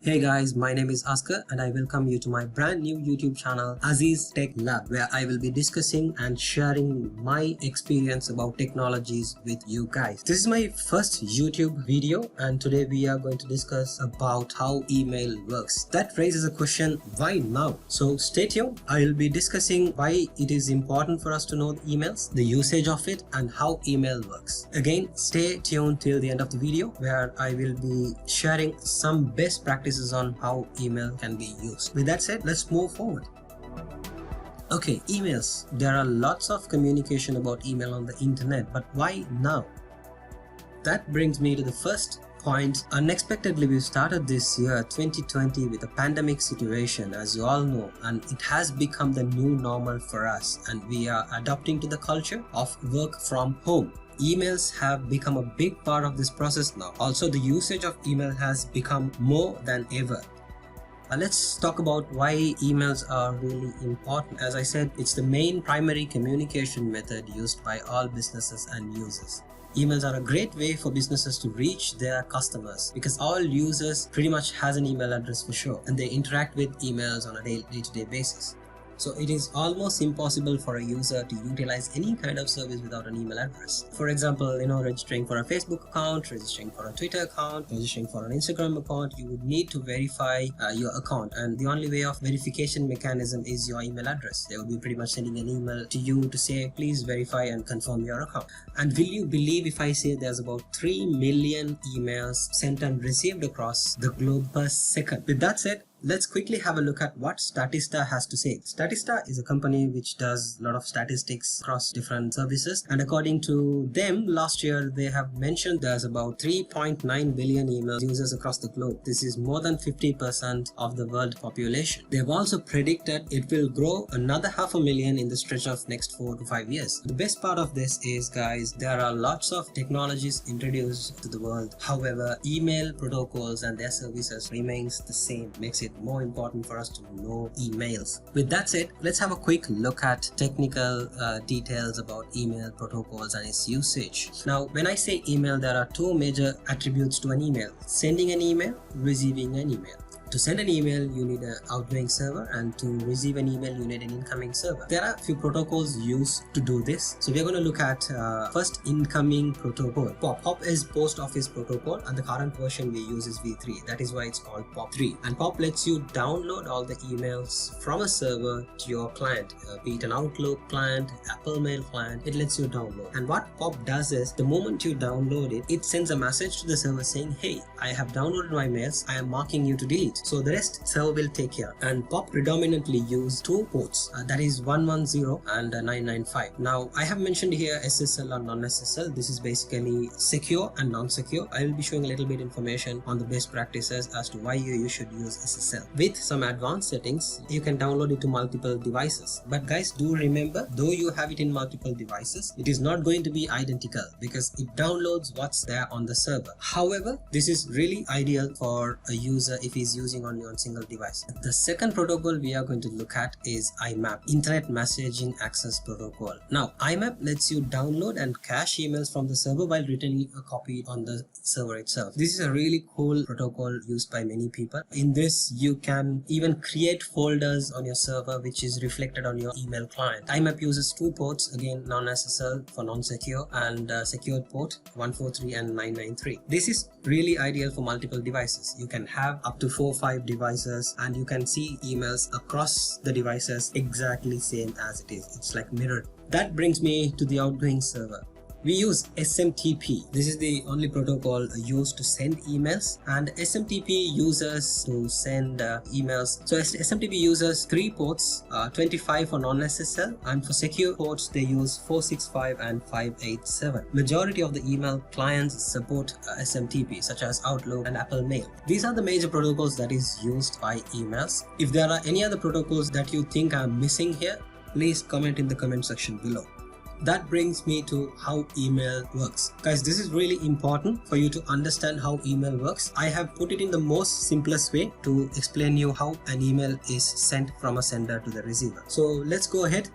Hey guys, my name is Askar and I welcome you to my brand new YouTube channel Aziz Tech Lab, where I will be discussing and sharing my experience about technologies with you guys. This is my first YouTube video and today we are going to discuss about how email works. That raises a question, why now? So stay tuned. I will be discussing why it is important for us to know the emails, the usage of it and how email works. Again, stay tuned till the end of the video where I will be sharing some best practices on how email can be used. With that said, let's move forward. Okay, emails. There are lots of communication about email on the internet, but why now? That brings me to the first point. Unexpectedly, we started this year 2020 with a pandemic situation, as you all know, and it has become the new normal for us, and we are adapting to the culture of work from home. Emails have become a big part of this process now. Also, the usage of email has become more than ever. Let's talk about why emails are really important. As I said, it's the main primary communication method used by all businesses and users. Emails are a great way for businesses to reach their customers because all users pretty much has an email address for sure, and they interact with emails on a day-to-day basis. So it is almost impossible for a user to utilize any kind of service without an email address. For example, registering for a Facebook account, registering for a Twitter account, registering for an Instagram account, you would need to verify your account, and the only way of verification mechanism is your email address. They will be pretty much sending an email to you to say, please verify and confirm your account. And will you believe if I say there's about 3 million emails sent and received across the globe per second? With that said, let's quickly have a look at what Statista has to say. Statista is a company which does a lot of statistics across different services, and according to them, last year they have mentioned there's about 3.9 billion email users across the globe. This is more than 50% of the world population. They've also predicted it will grow another 500,000 in the stretch of next 4 to 5 years. The best part of this is, guys, there are lots of technologies introduced to the world. However, email protocols and their services remains the same, makes it more important for us to know emails. With that said, let's have a quick look at technical details about email protocols and its usage. Now, when I say email, there are two major attributes to an email: sending an email, receiving an email. To send an email, you need an outgoing server, and to receive an email, you need an incoming server. There are a few protocols used to do this. So we're going to look at first incoming protocol. POP. POP is Post Office Protocol, and the current version we use is V3. That is why it's called POP3. And POP lets you download all the emails from a server to your client, be it an Outlook client, Apple Mail client. It lets you download. And what POP does is, the moment you download it, it sends a message to the server saying, hey, I have downloaded my mails. I am marking you to delete. So the rest server will take care. And POP predominantly use two ports, that is 110 and 995. Now I have mentioned here SSL and non-SSL. This is basically secure and non-secure. I will be showing a little bit information on the best practices as to why you should use SSL. With some advanced settings, you can download it to multiple devices. But guys, do remember, though you have it in multiple devices, it is not going to be identical because it downloads what's there on the server. However, this is really ideal for a user if he's using on your single device. The second protocol we are going to look at is IMAP, Internet Messaging Access Protocol. Now, IMAP lets you download and cache emails from the server while returning a copy on the server itself. This is a really cool protocol used by many people. In this, you can even create folders on your server which is reflected on your email client. IMAP uses two ports, again non-SSL for non-secure, and secured port 143 and 993. This is really ideal for multiple devices. You can have up to 4-5 devices and you can see emails across the devices exactly same as it is. It's like mirrored. That brings me to the outgoing server. We use SMTP. This is the only protocol used to send emails, and SMTP uses to send emails. So SMTP uses 3 ports, 25 for non-SSL, and for secure ports they use 465 and 587. Majority of the email clients support SMTP, such as Outlook and Apple Mail. These are the major protocols that is used by emails. If there are any other protocols that you think I'm missing here, please comment in the comment section below. That brings me to how email works. Guys, this is really important for you to understand how email works. I have put it in the most simplest way to explain you how an email is sent from a sender to the receiver. So let's go ahead.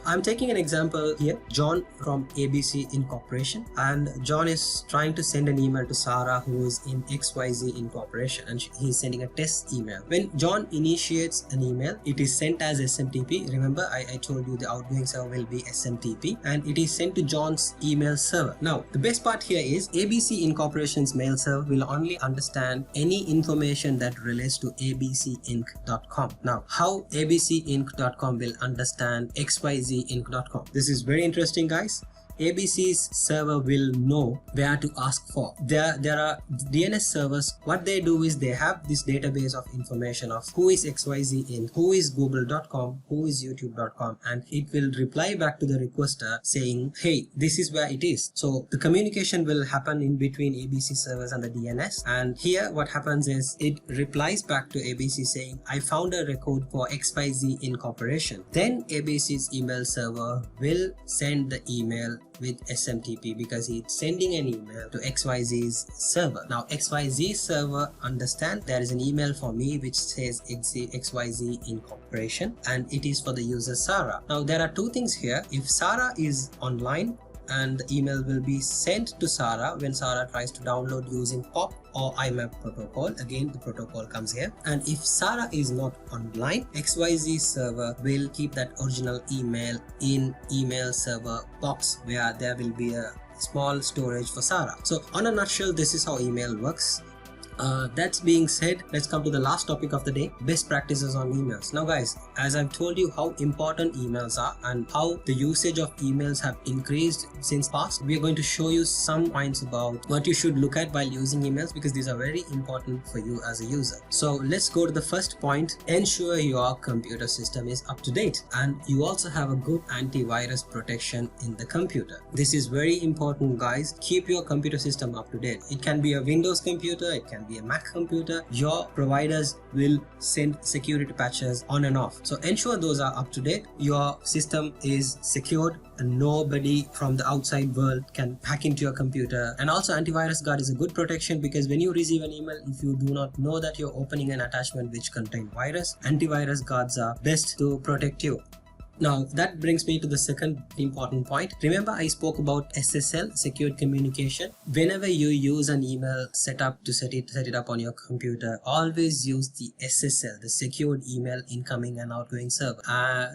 I'm taking an example here, John from ABC Incorporation, and John is trying to send an email to Sarah, who is in XYZ Incorporation, and he's sending a test email. When John initiates an email, it is sent as SMTP. Remember, I told you the outgoing server will be SMTP, and it is sent to John's email server. Now, the best part here is ABC Incorporation's mail server will only understand any information that relates to abcinc.com. Now, how abcinc.com will understand xyzinc.com? This is very interesting, guys. ABC's server will know where to ask for. There are DNS servers. What they do is they have this database of information of who is XYZ Inc., who is google.com, who is youtube.com, and it will reply back to the requester saying, hey, this is where it is. So the communication will happen in between ABC servers and the DNS, and here what happens is it replies back to ABC saying, I found a record for XYZ Incorporation. Then ABC's email server will send the email with SMTP because it's sending an email to XYZ's server. Now XYZ server understand there is an email for me which says XYZ Incorporation, and it is for the user Sarah. Now there are two things here. If Sarah is online, and the email will be sent to Sarah when Sarah tries to download using POP or IMAP protocol. Again, the protocol comes here. And if Sarah is not online, XYZ server will keep that original email in email server box where there will be a small storage for Sarah. So on a nutshell, this is how email works. That's being said, let's come to the last topic of the day, best practices on emails. Now guys, as I've told you how important emails are and how the usage of emails have increased since past, we are going to show you some points about what you should look at while using emails, because these are very important for you as a user. So let's go to the first point. Ensure your computer system is up to date and you also have a good antivirus protection in the computer. This is very important, guys. Keep your computer system up to date. It can be a Windows computer, it can be a Mac computer. Your providers will send security patches on and off, so ensure those are up to date. Your system is secured and nobody from the outside world can hack into your computer. And also Antivirus Guard is a good protection, because when you receive an email, if you do not know that you're opening an attachment which contains virus, Antivirus Guards are best to protect you. Now that brings me to the second important point. Remember, I spoke about SSL, secured communication. Whenever you use an email setup to set it up on your computer, always use the SSL, the secured email incoming and outgoing server.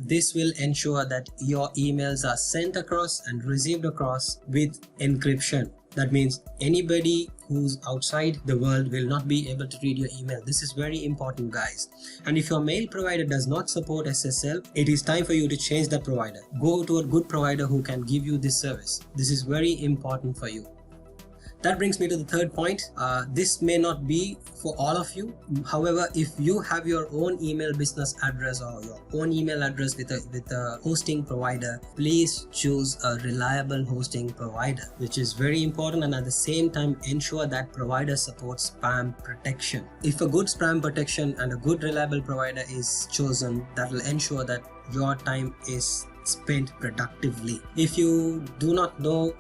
This will ensure that your emails are sent across and received across with encryption. That means anybody who's outside the world will not be able to read your email. This is very important, guys. And if your mail provider does not support SSL, it is time for you to change the provider. Go to a good provider who can give you this service. This is very important for you. That brings me to the third point. This may not be for all of you. However, if you have your own email business address or your own email address with a hosting provider, please choose a reliable hosting provider, which is very important. And at the same time, ensure that provider supports spam protection. If a good spam protection and a good reliable provider is chosen, that will ensure that your time is spent productively. If you do not know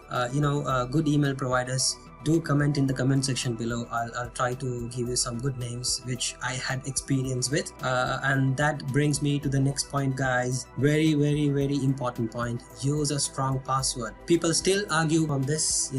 good email providers, do comment in the comment section below. I'll try to give you some good names which I had experience with. And that brings me to the next point, guys. Very important point. Use a strong password. People still argue on this.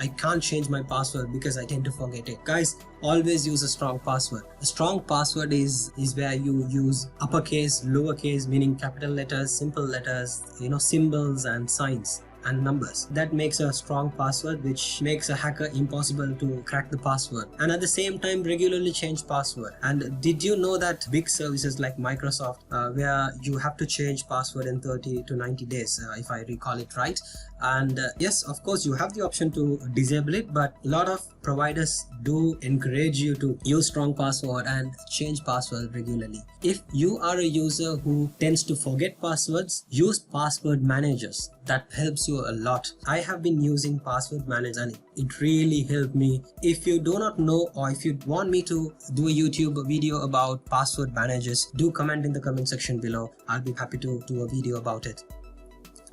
I can't change my password because I tend to forget it. Guys, always use a strong password. A strong password is where you use uppercase, lowercase, meaning capital letters, simple letters, symbols and signs and numbers. That makes a strong password, which makes a hacker impossible to crack the password. And at the same time, regularly change password. And did you know that big services like Microsoft, where you have to change password in 30 to 90 days, if I recall it right. And yes, of course, you have the option to disable it, but a lot of providers do encourage you to use strong password and change password regularly. If you are a user who tends to forget passwords, use password managers. That helps you a lot. I have been using password manager and it really helped me. If you do not know, or if you want me to do a YouTube video about password managers, do comment in the comment section below. I'll be happy to do a video about it.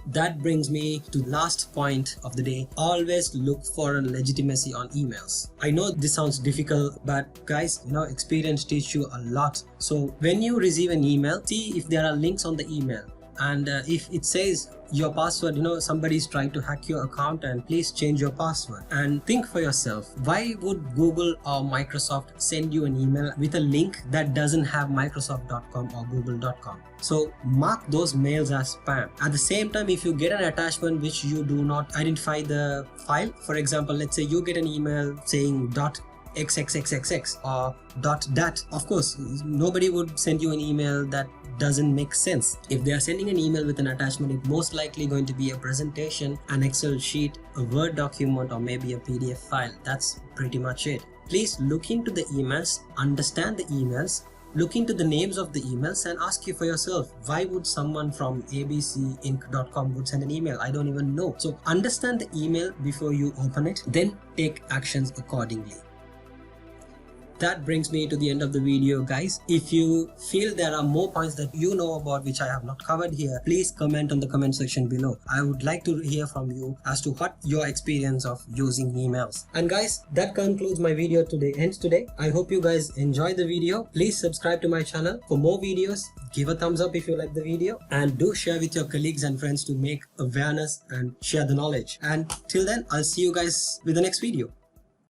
That brings me to the last point of the day. Always look for a legitimacy on emails. I know this sounds difficult, but guys, experience teaches you a lot. So when you receive an email, see if there are links on the email. and if it says your password, somebody's trying to hack your account, and please change your password. And think for yourself, why would Google or Microsoft send you an email with a link that doesn't have microsoft.com or google.com? So mark those mails as spam. At the same time, if you get an attachment which you do not identify the file, for example, let's say you get an email saying .xxxxx or .dat, of course nobody would send you an email that doesn't make sense. If they are sending an email with an attachment, it's most likely going to be a presentation, an Excel sheet, a Word document, or maybe a PDF file. That's pretty much it. Please look into the emails, understand the emails, look into the names of the emails, and ask you for yourself, why would someone from abcinc.com would send an email? I don't even know. So understand the email before you open it, then take actions accordingly. That brings me to the end of the video, guys. If you feel there are more points that you know about which I have not covered here, please comment on the comment section below. I would like to hear from you as to what your experience of using emails. And guys, that concludes my video today. I hope you guys enjoyed the video. Please subscribe to my channel for more videos. Give a thumbs up if you like the video, and do share with your colleagues and friends to make awareness and share the knowledge. And till then, I'll see you guys with the next video.